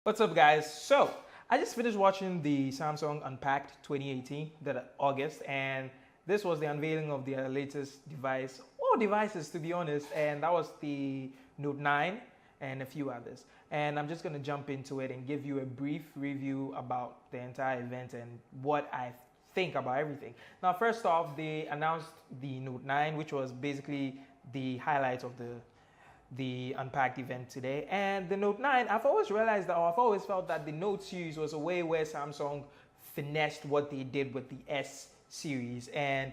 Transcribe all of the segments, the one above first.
What's up, guys? So, I just finished watching the Samsung Unpacked 2018, that August, and this was the unveiling of their latest device, or devices to be honest, and that was the Note 9 and a few others. And I'm just going to jump into it and give you a brief review about the entire event and what I think about everything. Now, first off, they announced the Note 9, which was basically the highlight of the Unpacked event today. And the Note 9, I've always realized that, or I've always felt that the Note series was a way where Samsung finessed what they did with the S series, and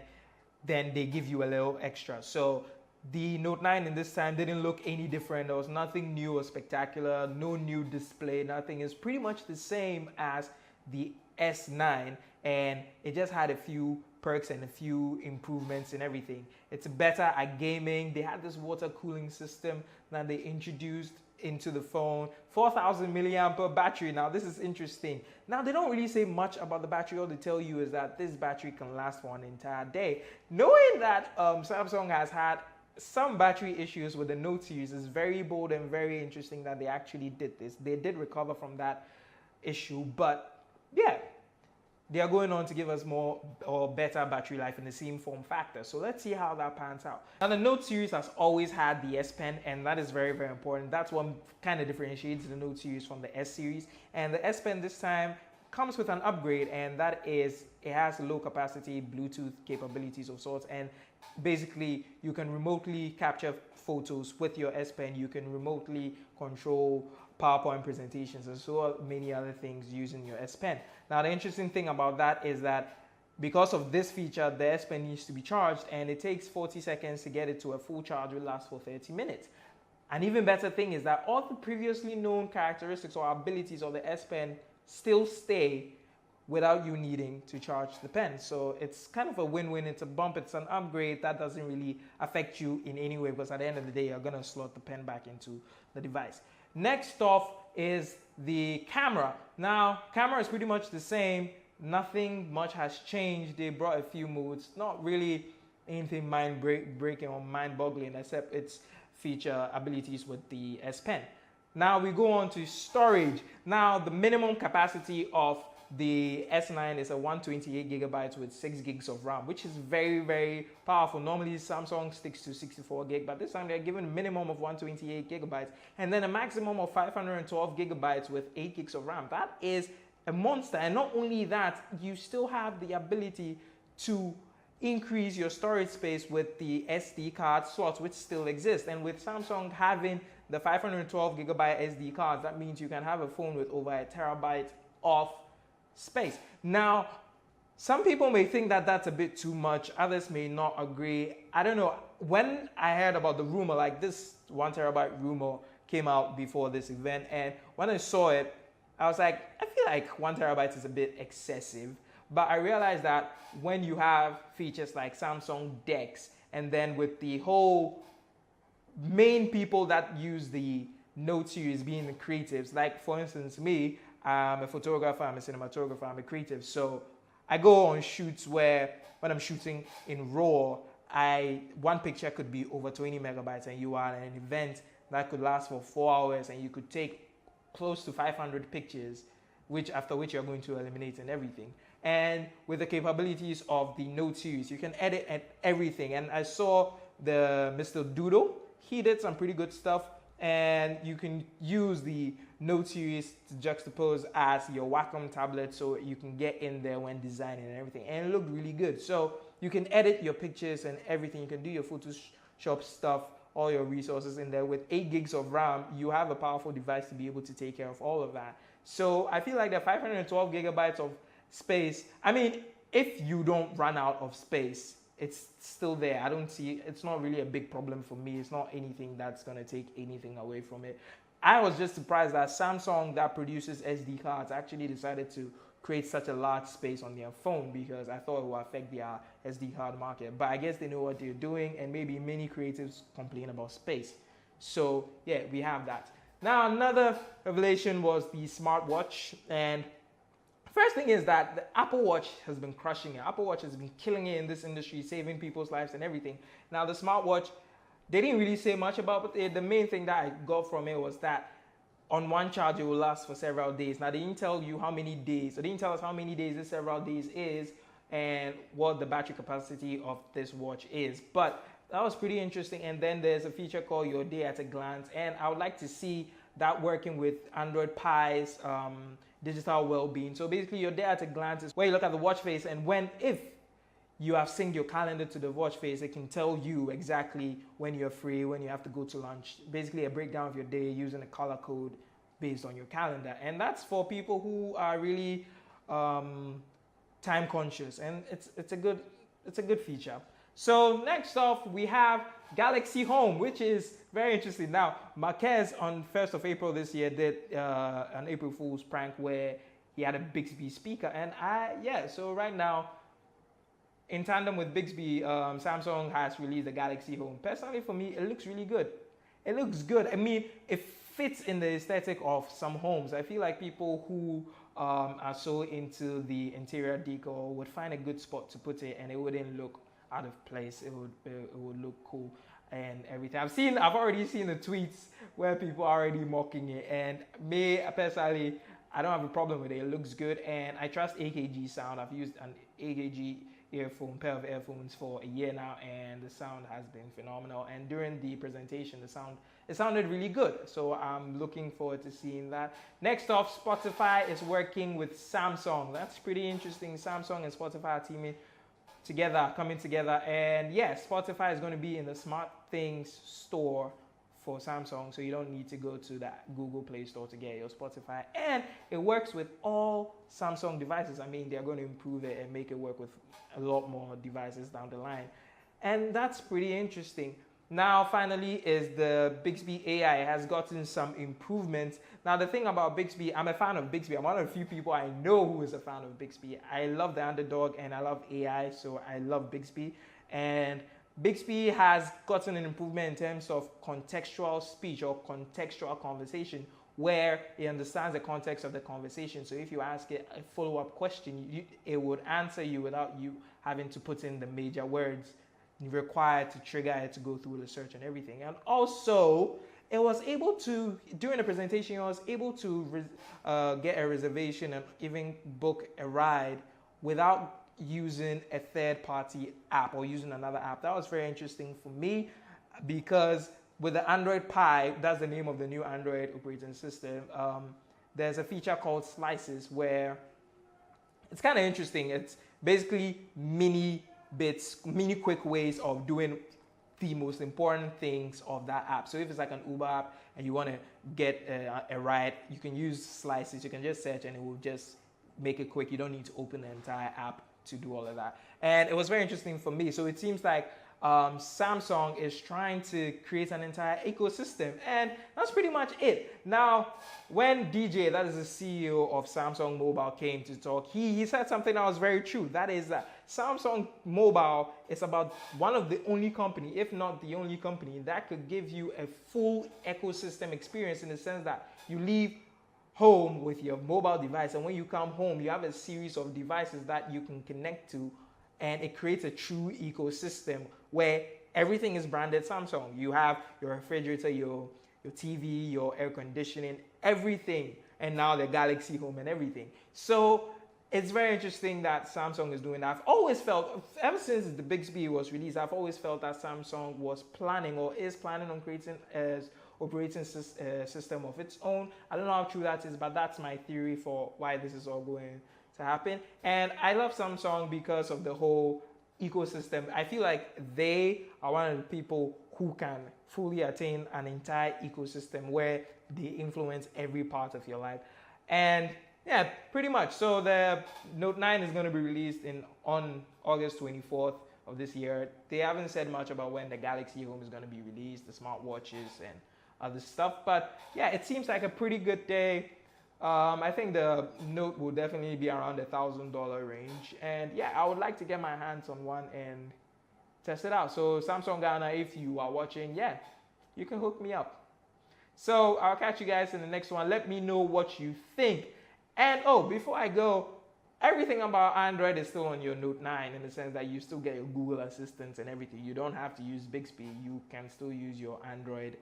then they give you a little extra. So the Note 9 in this time didn't look any different. There was nothing new or spectacular, no new display, nothing. It's pretty much the same as the S9, and it just had a few perks and a few improvements in everything. It's better at gaming. They had this water cooling system that they introduced into the phone. 4,000 milliampere battery. Now this is interesting. Now they don't really say much about the battery. All they tell you is that this battery can last for an entire day. Knowing that Samsung has had some battery issues with the Note series is very bold and very interesting that they actually did this. They did recover from that issue, but yeah, they are going on to give us more or better battery life in the same form factor. So let's see how that pans out. Now the Note series has always had the S Pen, and that is very, very important. That's what kind of differentiates the Note series from the S series. And the S Pen this time comes with an upgrade, and that is it has low capacity Bluetooth capabilities of sorts, and basically you can remotely capture photos with your S Pen. You can remotely control PowerPoint presentations and so many other things using your S Pen. Now the interesting thing about that is that because of this feature, the S Pen needs to be charged, and it takes 40 seconds to get it to a full charge, will last for 30 minutes. An even better thing is that all the previously known characteristics or abilities of the S Pen still stay without you needing to charge the pen. So it's kind of a win-win. It's a bump, it's an upgrade that doesn't really affect you in any way, because at the end of the day, you're gonna slot the pen back into the device. Next off is the camera. Now, camera is pretty much the same. Nothing much has changed. They brought a few modes, not really anything mind-breaking or mind-boggling, except its feature abilities with the S Pen. Now we go on to storage. Now the minimum capacity of the S9 is a 128 gigabytes with 6 gigs of RAM, which is very, very powerful. Normally Samsung sticks to 64 gig, but this time they're given a minimum of 128 gigabytes and then a maximum of 512 gigabytes with 8 gigs of RAM. That is a monster. And not only that, you still have the ability to increase your storage space with the SD card slots, which still exist. And with Samsung having the 512 gigabyte SD cards, that means you can have a phone with over a terabyte of space. Now, some people may think that that's a bit too much. Others may not agree. I don't know. When I heard about the rumor, like this 1 terabyte rumor came out before this event, and when I saw it, I was like, I feel like 1 terabyte is a bit excessive. But I realized that when you have features like Samsung DeX, and then with the whole main people that use the Note series being the creatives, like for instance me, I'm a photographer, I'm a cinematographer, I'm a creative. So I go on shoots where when I'm shooting in RAW, one picture could be over 20 megabytes, and you are at an event that could last for 4 hours, and you could take close to 500 pictures, after which you're going to eliminate and everything. And with the capabilities of the Note series, you can edit everything. And I saw the Mr. Doodle, he did some pretty good stuff, and you can use the Note series to juxtapose as your Wacom tablet, so you can get in there when designing and everything, and it looked really good. So you can edit your pictures and everything. You can do your Photoshop stuff, all your resources in there. With 8 gigs of RAM, you have a powerful device to be able to take care of all of that. So I feel like the 512 gigabytes of space, I mean, if you don't run out of space, it's still there. I don't see, it's not really a big problem for me. It's not anything that's going to take anything away from it. I was just surprised that Samsung, that produces SD cards, actually decided to create such a large space on their phone, because I thought it would affect their SD card market. But I guess they know what they're doing, and maybe many creatives complain about space. So yeah, we have that. Now another revelation was the smartwatch, and first thing is that the Apple Watch has been crushing it. Apple Watch has been killing it in this industry, saving people's lives and everything. Now the smartwatch, they didn't really say much about it. The main thing that I got from it was that on one charge it will last for several days. Now they didn't tell you how many days, so they didn't tell us how many days this several days is and what the battery capacity of this watch is. But that was pretty interesting. And then there's a feature called Your Day at a Glance, and I would like to see that working with Android Pie's digital well-being. So basically, Your Day at a Glance is where you look at the watch face, and if you have synced your calendar to the watch face, it can tell you exactly when you're free, when you have to go to lunch. Basically, a breakdown of your day using a color code based on your calendar. And that's for people who are really time conscious, and it's a good feature. So next off, we have Galaxy Home, which is very interesting. Now, Marquez on 1st of April this year did an April Fool's prank where he had a Bixby speaker. And so right now, in tandem with Bixby, Samsung has released the Galaxy Home. Personally, for me, it looks really good. It looks good. I mean, it fits in the aesthetic of some homes. I feel like people who are so into the interior decor would find a good spot to put it, and it wouldn't look out of place. It would look cool and everything. I've already seen the tweets where people are already mocking it, and me personally, I don't have a problem with it. It looks good, and I trust AKG sound. I've used an AKG pair of earphones for a year now, and the sound has been phenomenal. And during the presentation, it sounded really good. So I'm looking forward to seeing that. Next off, Spotify is working with Samsung. That's pretty interesting. Samsung and Spotify are coming together, and yes, Spotify is going to be in the Smart Things store for Samsung, so you don't need to go to that Google Play Store to get your Spotify, and it works with all Samsung devices. I mean, they're going to improve it and make it work with a lot more devices down the line, and that's pretty interesting. Now, finally, is the Bixby AI. It has gotten some improvements. Now, the thing about Bixby, I'm a fan of Bixby. I'm one of the few people I know who is a fan of Bixby. I love the underdog and I love AI, so I love Bixby. And Bixby has gotten an improvement in terms of contextual speech or contextual conversation, where it understands the context of the conversation. So if you ask it a follow-up question, it would answer you without you having to put in the major words required to trigger it to go through the search and everything. And also, it was able to, during the presentation, it was able to get a reservation and even book a ride without using a third-party app or using another app. That was very interesting for me, because with the Android Pie, that's the name of the new Android operating system, there's a feature called Slices where it's kind of interesting. It's basically mini quick ways of doing the most important things of that app. So if it's like an Uber app and you want to get a ride, you can use Slices. You can just search and it will just make it quick. You don't need to open the entire app to do all of that. And it was very interesting for me. So it seems like Samsung is trying to create an entire ecosystem, and that's pretty much it. Now, when DJ, that is the CEO of Samsung Mobile, came to talk, he said something that was very true. That is that Samsung Mobile is about one of the only company, if not the only company, that could give you a full ecosystem experience, in the sense that you leave home with your mobile device, and when you come home, you have a series of devices that you can connect to, and it creates a true ecosystem where everything is branded Samsung. You have your refrigerator, your TV, your air conditioning, everything, and now the Galaxy Home and everything. So it's very interesting that Samsung is doing that. I've always felt, ever since the Bixby was released, I've always felt that Samsung was planning or is planning on creating an operating system of its own. I don't know how true that is, but that's my theory for why this is all going to happen. And I love Samsung because of the whole ecosystem. I feel like they are one of the people who can fully attain an entire ecosystem where they influence every part of your life. And yeah, pretty much. So the Note 9 is going to be released on August 24th of this year. They haven't said much about when the Galaxy Home is going to be released, the smartwatches and other stuff. But yeah, it seems like a pretty good day. I think the Note will definitely be around $1,000 range. And yeah, I would like to get my hands on one and test it out. So Samsung Ghana, if you are watching, yeah, you can hook me up. So I'll catch you guys in the next one. Let me know what you think. And oh, before I go, everything about Android is still on your Note 9, in the sense that you still get your Google Assistant and everything. You don't have to use Bixby. You can still use your Android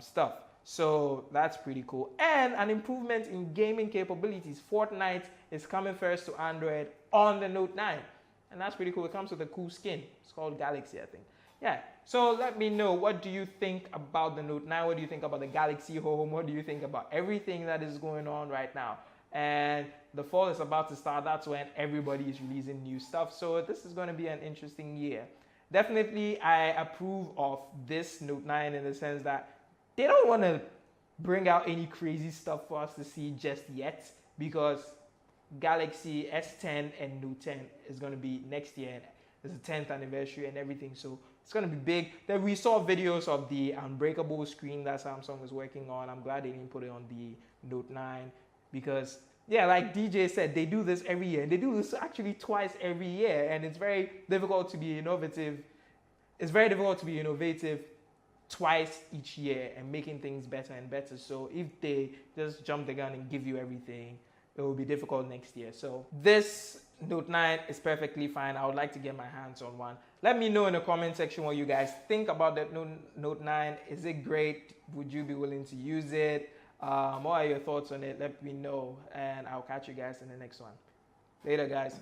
stuff. So that's pretty cool. And an improvement in gaming capabilities. Fortnite is coming first to Android on the Note 9. And that's pretty cool. It comes with a cool skin. It's called Galaxy, I think. Yeah. So let me know, what do you think about the Note 9? What do you think about the Galaxy Home? What do you think about everything that is going on right now? And the fall is about to start. That's when everybody is releasing new stuff. So this is going to be an interesting year. Definitely, I approve of this Note 9 in the sense that they don't want to bring out any crazy stuff for us to see just yet, because Galaxy S10 and Note 10 is going to be next year. It's the 10th anniversary and everything, so it's going to be big. Then we saw videos of the unbreakable screen that Samsung is working on. I'm glad they didn't put it on the Note 9 because, yeah, like DJ said, they do this every year. And they do this actually twice every year, and it's very difficult to be innovative. It's very difficult to be innovative twice each year and making things better and better. So if they just jump the gun and give you everything, it will be difficult next year. So this Note 9 is perfectly fine. I would like to get my hands on one. Let me know in the comment section what you guys think about that Note 9. Is it great? Would you be willing to use it? What are your thoughts on it? Let me know, and I'll catch you guys in the next one. Later, guys.